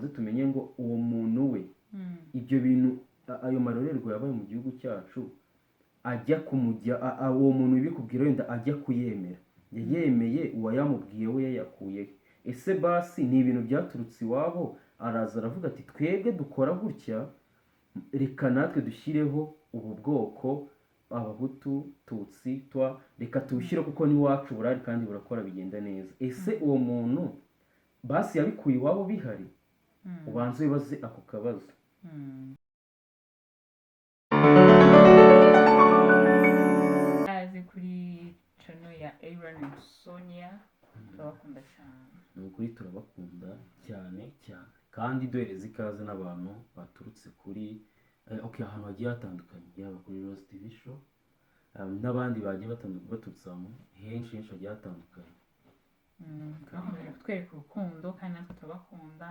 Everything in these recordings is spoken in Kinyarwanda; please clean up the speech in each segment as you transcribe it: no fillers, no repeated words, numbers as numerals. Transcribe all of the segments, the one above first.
tumenye ngo uwo muntu we ibyo bintu ayo marorerwa yabaye mu gihugu cyacu ajya kumujya uwo muntu ubikubwira wenda ajya kuyemera yemeye uwayamubwiye we yayakuye ese basi ni ibintu byaturutse iwabo araza aravuga ati twebwe dukora gutya reka natwe dushyireho ubu bwoko abahutu tutsi twa reka tuwushyire kuko n'iwacu burari kandi burakora bigenda neza ese uwo muntu basi yabikuye iwabo bihari ubanze wibaze ako kabazo azi kuri channel ya Aaron and Sonia turabakunda cyane ni ukuri turabakunda cyane cyane kandi duhereza ikaze n'abantu baturutse kuri ahantu hagiye hatandukanye yaba kuri Rose TV show n'abandi bagiye baturutse ahantu henshi hagiye hatandukanye bakomeje kutwereka urukundo kandi natwe turabakunda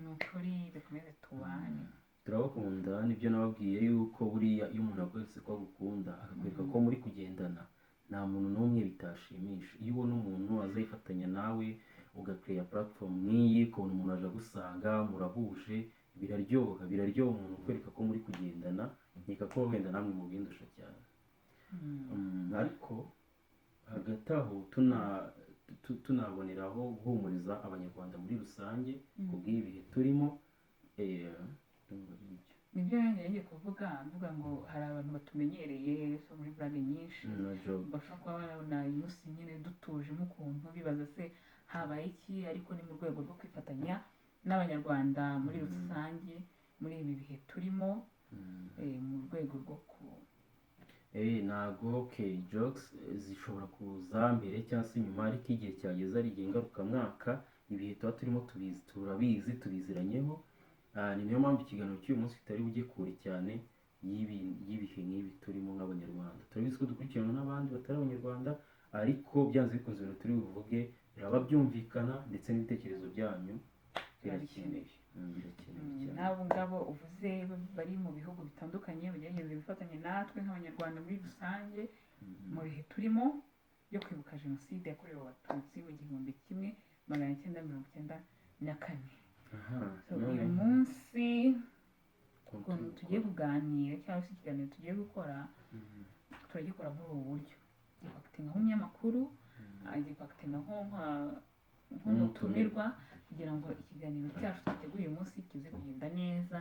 ni ukuri dukomeze tubane turabakunda nibyo nababwiye yuko buriya iyo umuntu akweretse ko agukunda akakwereka ko muri kugendana nta muntu n'umwe bitashimisha iyo ubona umuntu azayifatanya nawe ugakeya platform nk'iyi ukabona umuntu aje agusanga murahuje biraryoha umuntu ukwereka ko muri kugendana nkeka ko wenda namwe mubindusha cyane ariko hagati aho tunaboneraho guhumuriza abanyarwanda muri rusange ku bw'ibihe turimo nibyo ngiye kuvuga mvuga ngo hari abantu batumenyereye so muri brand nyinshi bashobora kuba babona umunsi nyine dutuje nk'ukuntu bibaza se habaye iki ariko ni mu rwego rwo kwifatanya n'abanyarwanda muri rusange muri ibi bihe turimo mu rwego rwo ntago jokes zishobora kuza mbere cyangwa se nyuma ariko igihe cyageze ari igihe ngarukamwaka ibihe tuba turimo turabizi tubiziranyeho ni niyo mpamvu ikiganiro cy'uyu munsi kitari bujye kure cyane y'ibihe nk'ibi turimo nk'abanyarwanda turabizi ko dukurikirana n'abandi batari abanyarwanda ariko byanze bikunze ibintu turi buvuge biraba byumvikana ndetse n'ibitekerezo byanyu birakenewe n'abo ngabo uvuze bari mu bihugu bitandukanye bagerageza gufatanya natwe nk'abanyarwanda muri rusange mu bihe turimo byo kwibuka jenoside yakorewe abatutsi mu 1994 uyu munsi ukuntu tugiye kuganira cyangwa se ikiganiro tugiye gukora turagikora muri ubu buryo gipakitinga nk'umunyamakuru gipakitinga nk'umutumirwa kugira ngo ikiganiro cyacu twateguye uyu munsi kize kugenda neza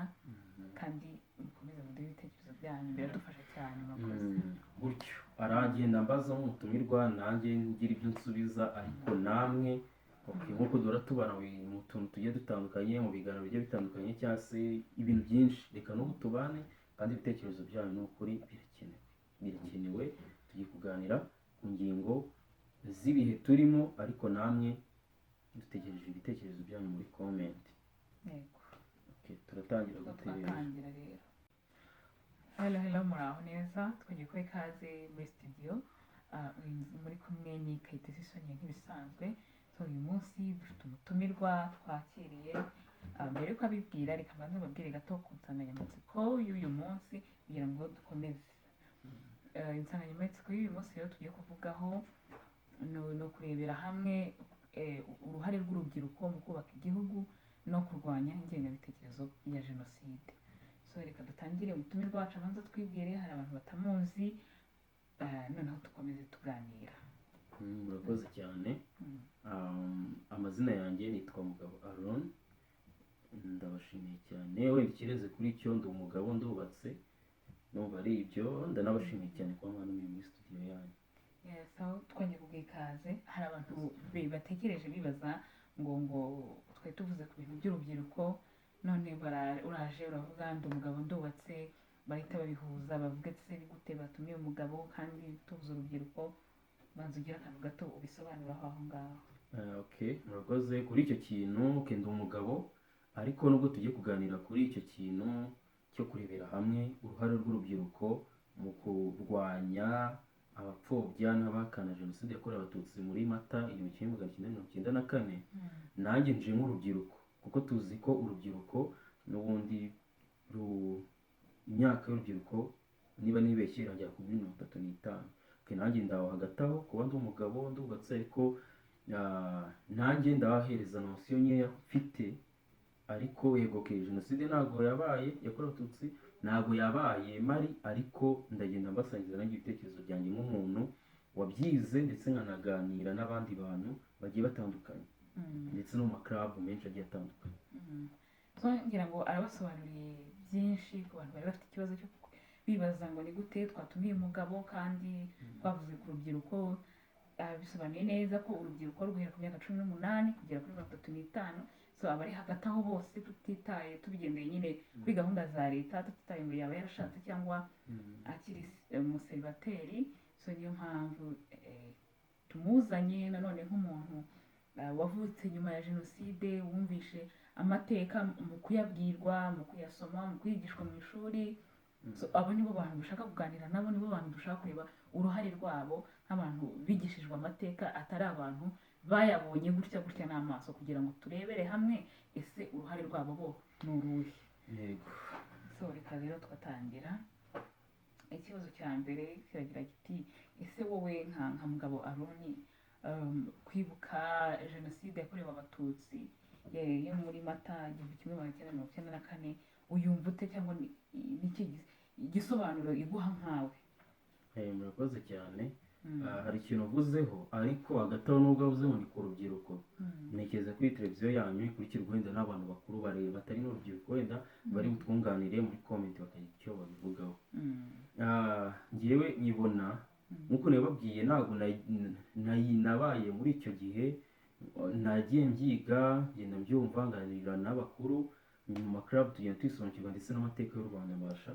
kandi mukomeze muduhe ibitekerezo byanyu biradufasha cyane murakoze gutyo aragenda mbaza nk'umutumirwa nanjye ngira ibyo nsubiza ariko namwe nk'uko duhora tubana mu tuntu tugiye dutandukanye mu biganiro bigiye bitandukanye cyangwa se ibintu byinshi reka n'ubu tubane kandi ibitekerezo byanyu ni ukuri birakenewe tugiye kuganira ku ngingo z'ibihe turimo ariko namwe dutegereje ibitekerezo byanyu muri comment turatangira rero hello muraho neza twagiye kuba ikaze muri studio muri kumwe ni Kayitesi Sonia nk'ibisanzwe uyu munsi dufite umutumirwa twakiriye mbere yuko abibwira reka mbanze babwire gato ku nsanganyamatsiko y'uyu munsi kugira ngo dukomeze insanganyamatsiko y'uyu munsi rero tugiye kuvugaho ni ukurebera hamwe uruhare rw'urubyiruko mu kubaka igihugu no kurwanya ingengabitekerezo ya jenoside reka dutangire umutumirwa wacu abanza twibwire hari abantu batamuzi noneho dukomeze tuganira murakoze cyane amazina yanjye nitwa Mugabo Aaron ndabashimiye cyane wenda ikireze kuri cyo ndi umugabo ndubatse numva ari ibyo ndanabashimiye cyane kuba mwanumiye muri studio yanyu twongeye kubwira ikaze hari abantu batekereje bibaza ngo twari tuvuze ku bintu by'urubyiruko none uraje uravuga ndi umugabo ndubatse bahita babihuza bavuga ati se ni gute batumiye umugabo kandi tuvuze urubyiruko banza ugira akantu gato ubisobanuraho aho ngaho murakoze kuri icyo kintu ndi umugabo ariko nubwo tugiye kuganira kuri icyo kintu cyo kurebera hamwe uruhare rw'urubyiruko mu kurwanya abapfobya n'abahakana jenoside yakorewe abatutsi muri Mata 1994 nanjye nje nk'urubyiruko kuko tuzi ko urubyiruko n'ubundi imyaka y'urubyiruko niba nibeshye iragera kuri 35 nanjye ndaho hagati aho kuba ndi umugabo ndubatse ariko nanjye ndabahereza nosiyo nkeya mfite ariko yego ke jenoside ntabwo yabaye yakorewe abatutsi ntabwo yabaye mari, ariko ndagenda mbasangiza nanjye ibitekerezo byanjye nk'umuntu wabyize ndetse nkanaganira n'abandi bantu bagiye batandukanye ndetse no mu makarabu menshi agiye atandukanye. so ngira ngo arabasobanuriye byinshi ku bantu bari bafite ikibazo cyo bibaza ngo ni gute twatumiye umugabo kandi twavuze ku rubyiruko. Bisobanuye neza ko urubyiruko ruhera ku myaka 18 kugera kuri 35, so abari hagati aho bose tutitaye tubigendeye nyine kuri gahunda za leta, tutitaye ngo yaba yarashatse cyangwa akiri umuseribateri. So niyo mpamvu tumuzanye nanone nk'umuntu wavutse nyuma ya jenoside, wumvishe amateka mu kuyabwirwa, mu kuyasoma, mu kwigishwa mu ishuri. So abo nibo bantu dushaka kuganira nabo, nibo bantu dushaka kureba uruhare rwabo nk'abantu bigishijwe amateka, atari abantu bayabonye gutya n'amaso, kugira ngo turebere hamwe ese uruhare rwabo bo ni uruhe. Yego. So reka rero twatangira. Ikibazo cya mbere kiragira kiti ese wowe nka Mugabo Aroni, kwibuka jenoside yakorewe abatutsi yo muri Mata 1994 uyumva ute, cyangwa n'iki igisobanuro iguha nkawe? Murakoze cyane. Hari ikintu uvuzeho, ariko hagati aho nubwo avuzeho ni ku rubyiruko. Ntekereza kuri televiziyo yanyu ikurikirwa wenda n'abantu bakuru bareba batari n'urubyiruko, wenda bari butwunganire muri comment bakagira icyo babivugaho. Ngewe nyibona nk'uko nababwiye, ntabwo nabaye muri icyo gihe, nagiye mbyiga ngenda mbyumva nganira n'abakuru mu maklabu, tugenda twisobanukirwa ndetse n'amateka y'u Rwanda mbasha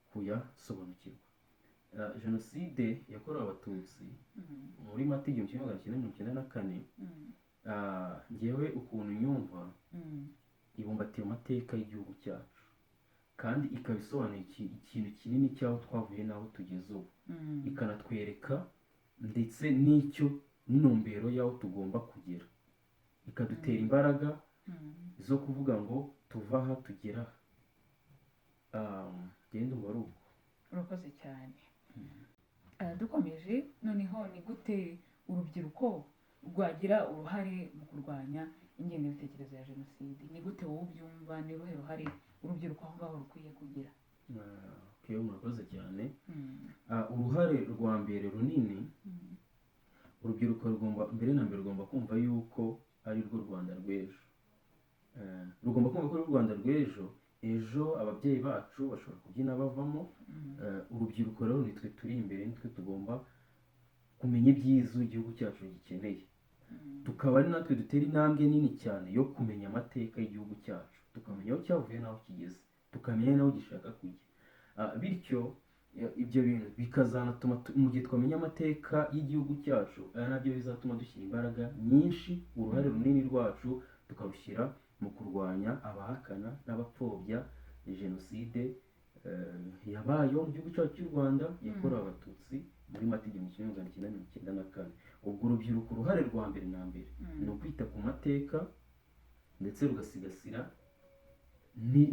kuyasobanukirwa. Jenoside yakorewe abatutsi muri Mata 1994, ngewe ukuntu nyumva ibumbatiye amateka y'igihugu cyacu, kandi ikaba isobanuye ikintu kinini cy'aho twavuye n'aho tugeze ubu, ikanatwereka ndetse n'icyo n'intumbero y'aho tugomba kugera, ikadutera imbaraga zo kuvuga ngo tuva aha tugera genda umubare uko. Urakoze cyane. Dukomeje noneho, ni gute urubyiruko rwagira uruhare mu kurwanya ingengabitekerezo ya jenoside? Ni gute wowe ubyumva, ni uruhe ruhare urubyiruko aho ngaho rukwiye kugira? Murakoze cyane. Uruhare rwa mbere runini, urubyiruko rugomba mbere na mbere rugomba kumva yuko ari rwo Rwanda rw'ejo. Rugomba kumva ko ari u Rwanda rw'ejo. Ejo ababyeyi bacu bashobora kubyina bavamo. Urubyiruko rero nitwe turi imbere, nitwe tugomba kumenya ibyiza igihugu cyacu gikeneye, tukaba ari natwe dutera intambwe nini cyane yo kumenya amateka y'igihugu cyacu, tukamenya aho cyavuye n'aho kigeze, tukamenya n'aho gishaka kujya. Bityo ibyo bintu bikazanatuma mu gihe twamenya amateka y'igihugu cyacu, nabyo bizatuma dushyira imbaraga nyinshi, uruhare runini rwacu tukarushyira mu kurwanya abahakana n'abapfobya jenoside yabayeho mu gihugu cyacu cy'u Rwanda yakorewe abatutsi muri Mata 1994. Ubwo urubyiruko uruhare rwa mbere na mbere ni ukwita ku mateka ndetse rugasigasira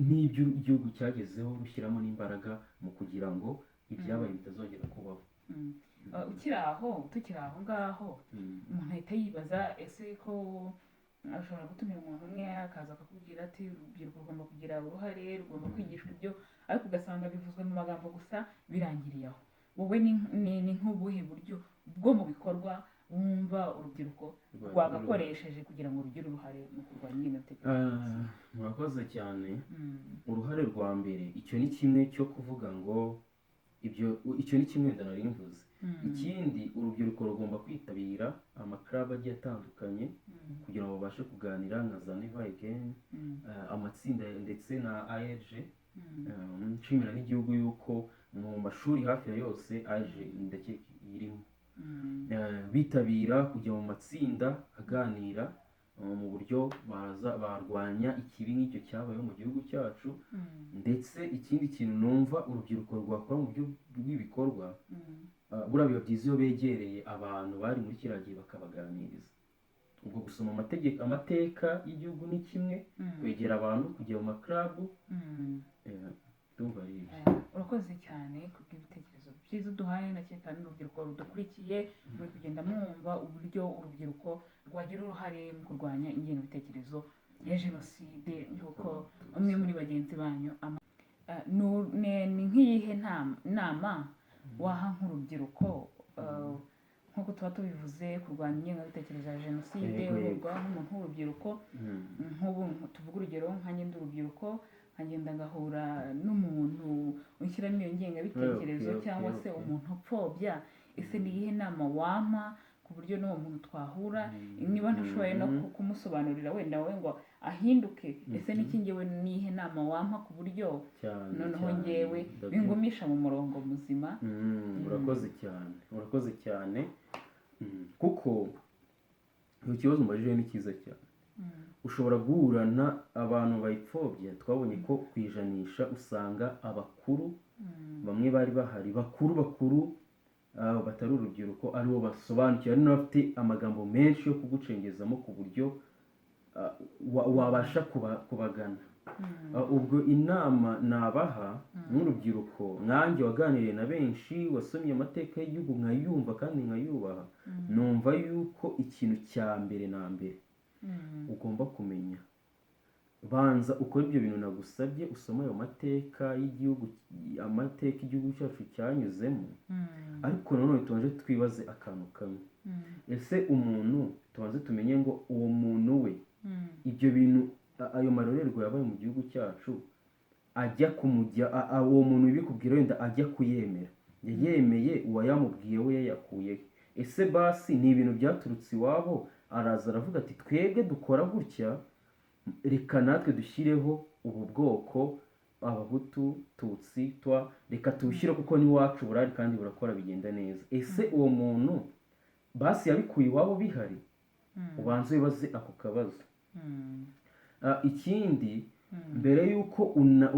n'ibyo igihugu cyagezeho, rushyiramo n'imbaraga mu kugira ngo ibyabaye bitazongera kubaho. tukiri aho ngaho, umuntu ahita yibaza ese ko ashobora gutumira umuntu umwe akaza akakubwira ati urubyiruko rugomba kugira uruhare, rugomba kwigishwa ibyo, ariko ugasanga bivuzwe mu magambo gusa birangiriye aho. Wowe ni nk'ubuhe buryo bwo mu bikorwa wumva urubyiruko rwagakoresheje kugira ngo rugire uruhare mu kurwanya ingengabitekerezo? Murakoze cyane. Uruhare rwa mbere, icyo ni kimwe cyo kuvuga ngo icyo ni kimwe ndanari mvuze. Ikindi, urubyiruko rugomba kwitabira amaklabu agiye atandukanye kugira ngo babashe kuganira nka za Never Again, amatsinda ndetse na AEG. Nshimira n'igihugu yuko mu mashuri hafi ya yose AEG ndakeka irimo, bitabira kujya mu matsinda aganira mu buryo barwanya ikibi nk'icyo cyabayeho mu gihugu cyacu. Ndetse ikindi kintu numva urubyiruko rwakora mu buryo bw'ibikorwa, buriya biba byiza iyo begereye abantu bari muri kiriya gihe bakabaganiriza. Ubwo gusoma amateka y'igihugu ni kimwe, kwegera abantu, kujya mu maklabu. Urakoze cyane kubw'ibitekerezo byiza uduhaye, nakeka n'urubyiruko rudukurikiye muri kugenda mwumva uburyo urubyiruko rwagira uruhare mu kurwanya ingengabitekerezo ya jenoside nk'uko umwe muri bagenzi banyu ni nk'iyihe nama waha nk'urubyiruko nk'uko tuba tubivuze kurwanya ingengabitekerezo ya jenoside ururwa nk'umuntu w'urubyiruko nk'ubu tuvuga urugero nkanjye ndi urubyiruko nkagenda ngahura n'umuntu ushyiramo iyo ngengabitekerezo cyangwa se umuntu upfobya ese ni iyihe nama wampa ku buryo n'uwo muntu twahura niba ntashoboye no kumusobanurira wenda we ngo ahinduke ese n'iki ngewe niyihe nama wampa ku buryo noneho ngewe bingumisha mu murongo muzima. urakoze cyane kuko icyo kibazo mbajije ni cyiza cyane. ushobora guhurana abantu bayipfobya, twabonye ko ku ijanisha usanga abakuru bamwe bari bahari bakuru batari urubyiruko aribo basobanukiwe ari n'abafite amagambo menshi yo kugucengezamo ku buryo wabasha kubagana. ubwo inama nabaha nk'urubyiruko nkanjye waganiriye na benshi wasomye amateka y'igihugu nkayumva kandi nkayubaha, numva yuko ikintu cya mbere na mbere ugomba kumenya, banza ukora ibyo bintu nagusabye, usome ayo mateka y'igihugu, amateka igihugu cyacu cyanyuzemo, ariko nanone tubanze twibaze akantu kamwe, ese umuntu tubanze tumenye ngo uwo muntu we ibyo bintu ayo marorerwa yabaye mu gihugu cyacu ajya kumujya uwo muntu ubikubwira wenda ajya kuyemera, yemeye uwayamubwiye we yayakuye, ese basi ni ibintu byaturutse iwabo araza aravuga ati twebwe dukora gutya, reka natwe dushyireho ubu bwoko abahutu tutsi twa, reka tuwushyire kuko n'iwacu burari kandi burakora bigenda neza. Ese uwo muntu basi yabikuye iwabo bihari? ubanze wibaze ako kabazo. ikindi mbere y'uko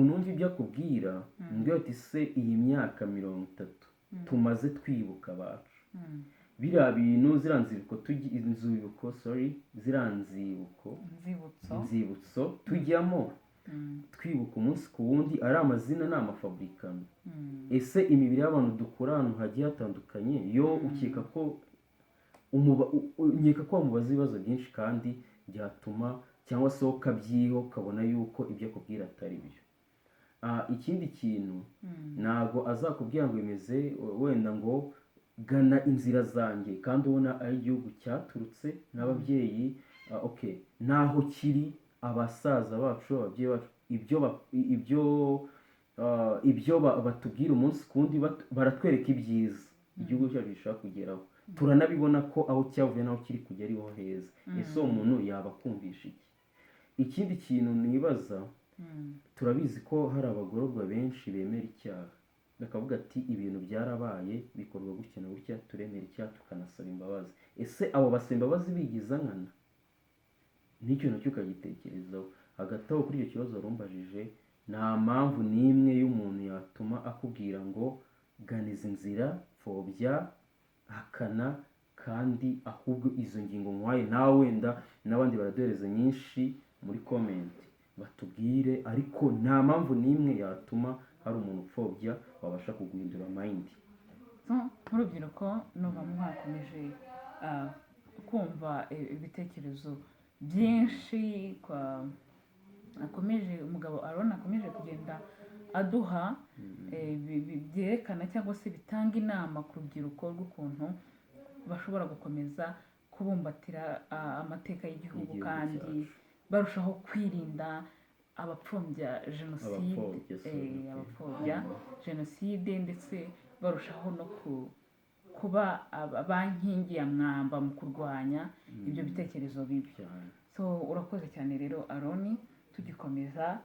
unumva ibyo akubwira mbwira ati se iyi myaka 30 tumaze twibuka abacu, biriya bintu nzibutso tujyamo twibuka umunsi ku wundi, ari amazina ni amafabrikano. ese imibiri y'abantu dukura ahantu hagiye hatandukanye yo ukeka ko wamubaza ibibazo byinshi kandi byatuma cyangwa se ukabyiho ukabona yuko ibyo akubwira atari byo. ikindi kintu ntabwo azakubwira ngo bimeze wenda ngo gana inzira zanjye kandi ubona ari igihugu cyaturutse n'ababyeyi naho kiri abasaza bacu, ababyeyi bacu ibyo batubwira umunsi kundi baratwereka ibyiza igihugu cyacu gishaka kugeraho, turanabibona ko aho cyavuye naho kiri kujya ariho heza. ese uwo muntu yaba akumvisha iki? ikindi kintu nibaza, turabizi ko hari abagororwa benshi bemera icyaha bakavuga ati ibintu byarabaye bikorwa gutya na gutya, turemera icyaha tukanasaba imbabazi. ese abo basaba imbabazi bigiza nkana? n'icyo nacyo ukagitekerezaho. hagati aho kuri icyo kibazo warumbajije, nta mpamvu n'imwe y'umuntu yatuma akubwira ngo gana izi nzira, pfobya, hakana, kandi ahubwo izo ngingo nkwaye nawe wenda n'abandi baraduhereza nyinshi muri comment batubwire, ariko nta mpamvu n'imwe yatuma hari umuntu upfobya wabasha kuguhindura mind. nk'urubyiruko nuba mwakomeje kumva ibitekerezo byinshi umugabo Aaron akomeje kugenda aduha byerekana cyangwa se bitanga inama ku rubyiruko rw'ukuntu bashobora gukomeza kubumbatira amateka y'igihugu kandi barushaho kwirinda abapfobya jenoside ndetse barushaho no kuba ba nkingi ya mwamba mu kurwanya ibyo bitekerezo bibi. so urakoze cyane rero Aaron, tugikomeza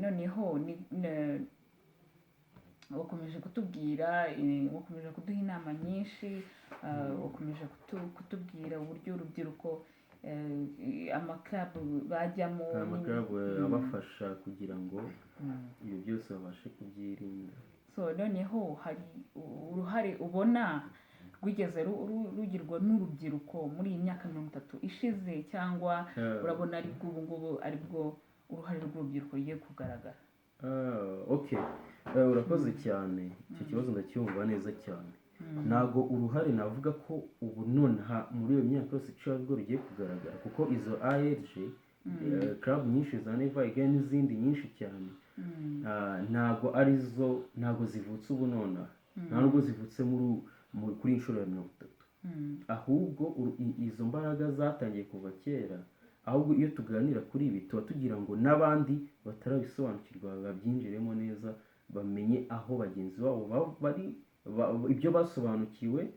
noneho wakomeje kutubwira, wakomeje kuduha inama nyinshi, wakomeje kutubwira uburyo urubyiruko amakabu bajyamo, abafasha kugira ngo ibyo byose babashe kubyirinda. so noneho hari uruhare ubona rwigeze rugirwa n'urubyiruko muri iyi myaka 30 ishize, cyangwa urabona ari ubu ngubu aribwo uruhare rw'urubyiruko rugiye kugaragara? urakoze cyane, icyo kibazo ndacyumva neza cyane. ntabwo uruhare navuga ko ubu nonaha muri iyo myaka yose icyo aribwo rugiye kugaragara, kuko izo ARG club nyinshi za Never Again n'izindi nyinshi cyane ntago zivutse ubu nonaha, nta nubwo zivutse kuri inshuro ya 30, ahubwo izo mbaraga zatangiye kuva kera. Ahubwo iyo tuganira kuri ibi tuba tugira ngo n'abandi batarabisobanukirwa babyinjiremo neza, bamenye aho bagenzi babo bari, ibyo basobanukiwe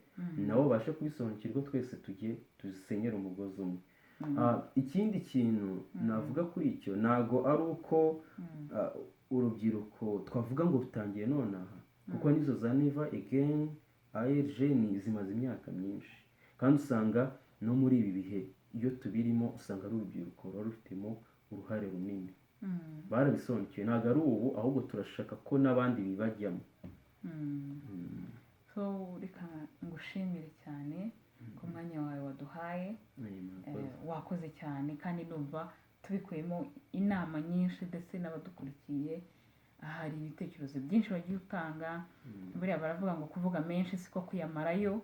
nabo babashe kubisobanukirwa, twese tujye tuzisenyera umugozi umwe. Ikindi kintu navuga kuri icyo ntago ari uko urubyiruko twavuga ngo rutangiye nonaha, kuko nizo za Never Again ARG zimaze imyaka myinshi, kandi usanga no muri ibi bihe iyo tubirimo usanga ari urubyiruko ruba rufitemo uruhare runini. Barabisobanukiwe, ntabwo ari ubu, ahubwo turashaka ko n'abandi bibajyamo. So reka ngushimire cyane ku mwanya wawe waduhaye, wakoze cyane, kandi numva tubikuyemo inama nyinshi ndetse n'abadukurikiye hari ibitekerezo byinshi bagiye utanga. Buriya baravuga ngo kuvuga menshi siko kwiyamarayo,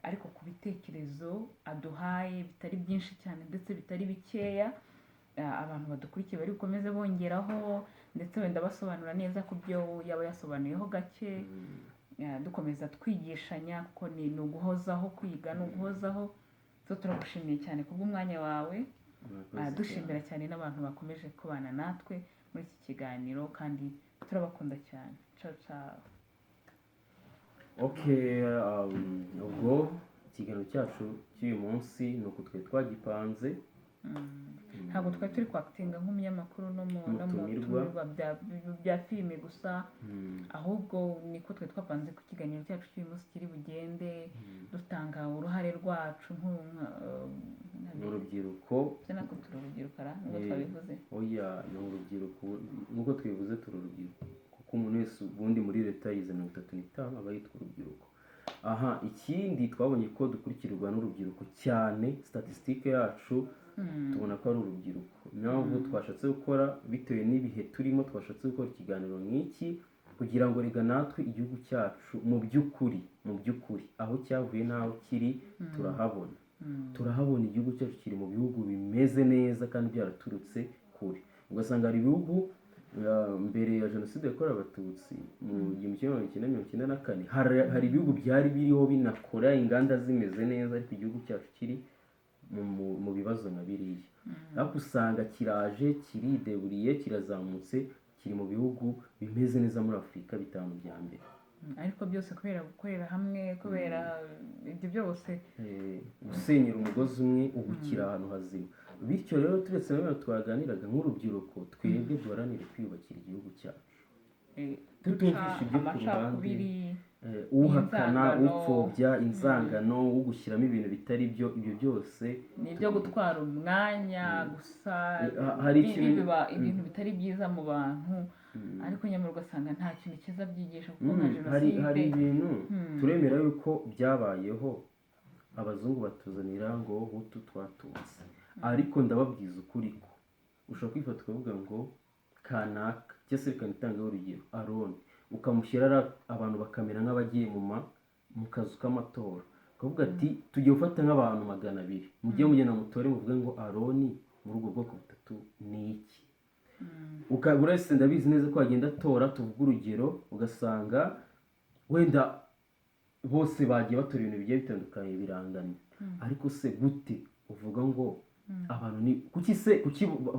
ariko ku bitekerezo aduhaye bitari byinshi cyane ndetse bitari bikeya, abantu badukurikiye bari bukomeze bongeraho ndetse wenda basobanura neza ku byo yaba yasobanuyeho gake, dukomeza twigishanya, kuko ni uguhozaho, kwiga ni uguhozaho. So turagushimiye cyane kubw'umwanya wawe, dushimira cyane n'abantu bakomeje kubana natwe muri iki kiganiro, kandi turabakunda cyane. Ciao ciao. Ubwo ikiganiro cyacu cy'uyu munsi ni uko twe twagipanze, ntabwo twari turi kwakitinga nk'umunyamakuru no mu tumirwa bya filime gusa, ahubwo niko twe twapanze ku kiganiro cyacu cy'uyu munsi kiri bugende dutanga uruhare rwacu nk'urubyiruko. Nako turi urubyiruko nubwo twabivuze, ni urubyiruko nubwo twivuze turi urubyiruko, kuko umuntu wese ubundi muri leta yize 35 aba yitwa urubyiruko. Ikindi twabonye ko dukurikirwa n'urubyiruko cyane, statistique yacu tubona ko ari urubyiruko. Ntabwo twashatse gukora, bitewe n'ibihe turimo, twashatse gukora ikiganiro nk'iki kugira ngo rega natwe igihugu cyacu mu by'ukuri aho cyavuye n'aho kiri turahabona igihugu cyacu kiri mu bihugu bimeze neza kandi byaraturutse kure. Ugasanga hari ibihugu mbere ya jenoside yakorewe abatutsi mu 1994 hari ibihugu byari biriho binakora inganda zimeze neza, ariko igihugu cyacu kiri mu bibazo nka biriya. Ariko usanga kiraje, kirideburiye, kirazamutse, kiri mu bihugu bimeze neza muri Afurika 5 bya mbere. Ariko byose kubera gukorera hamwe, kubera ibyo byose gusenyera umugozi umwe, ubu kiri ahantu hazima. Bityo rero turetse n'abantu twaganiraga nk'urubyiruko, twebwe duharanire kwiyubakira igihugu cyacu, tutumvisha ibyo ku ruhande, uhakana, upfobya, inzangano, ugushyiramo ibintu bitari byo. Ibyo byose ni ibyo gutwara umwanya gusa, ibintu bitari byiza mu bantu, ariko nyamara ugasanga nta kintu cyiza byigisha, kuko nka jenoside hari ibintu turemera yuko byabayeho, abazungu batuzanira ngo hutu twatutse, ariko ndababwiza ukuri ko ushobora kwifata ukavuga ngo kanaka, cyese reka nitangeho urugero, Aroni, ukamushyira abantu bakamera nk'abagiye mu kazu k'amatora, ukavuga ati tugiye gufata nk'abantu 200, mujye mugenda mutore muvuge ngo Aroni muri ubwo bwoko butatu ni iki. Ukabura wese ndabizi neza ko agenda atora, tuvuga urugero, ugasanga wenda bose bagiye batora ibintu bigiye bitandukanye birangana, ariko se gute uvuga ngo abantu ni kuki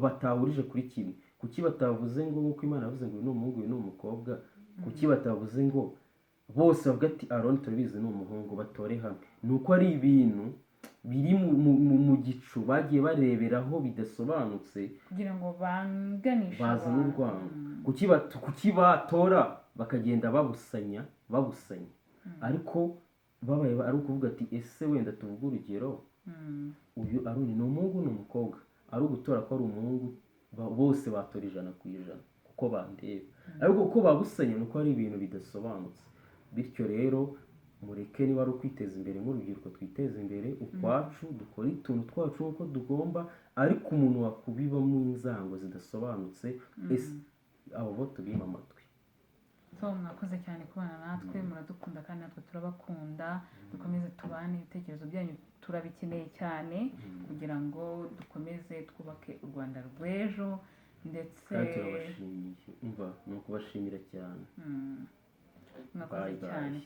batahurije kuri kimwe? Kuki batavuze ngo nk'uko Imana yavuze ngo uyu ni umuhungu uyu ni umukobwa? Kuki batavuze ngo bose bavuga ati Aroni turabizi ni umuhungu, batore hamwe? Ni uko ari ibintu biri mu gicu bagiye bareberaho bidasobanutse, kugira ngo banganishe bazana urwango. Kuki batora bakagenda babusanya, ariko babaye ari ukuvuga ati ese wenda tuvuga urugero, uyu Aroni ni umuhungu ni umukobwa, ari ugutora ko ari umuhungu, bose batora 100% kuko bandeba, ariko uko babusanya nuko ari ibintu bidasobanutse. Bityo rero mureke niba ari ukwiteza imbere nk'urubyiruko, twiteze imbere ukwacu, dukora utuntu twacu uko tugomba, ariko umuntu wakubibamo inzango zidasobanutse, abo bo tubima amatwi. Mwakoze cyane kubana natwe, muradukunda kandi natwe turabakunda, dukomeze tubane, ibitekerezo byanyu turabikeneye cyane kugira ngo dukomeze twubake u Rwanda rw'ejo ndetse kandi turabashimiye umva ni ukubashimira cyane mwakoze Bye, bye. cyane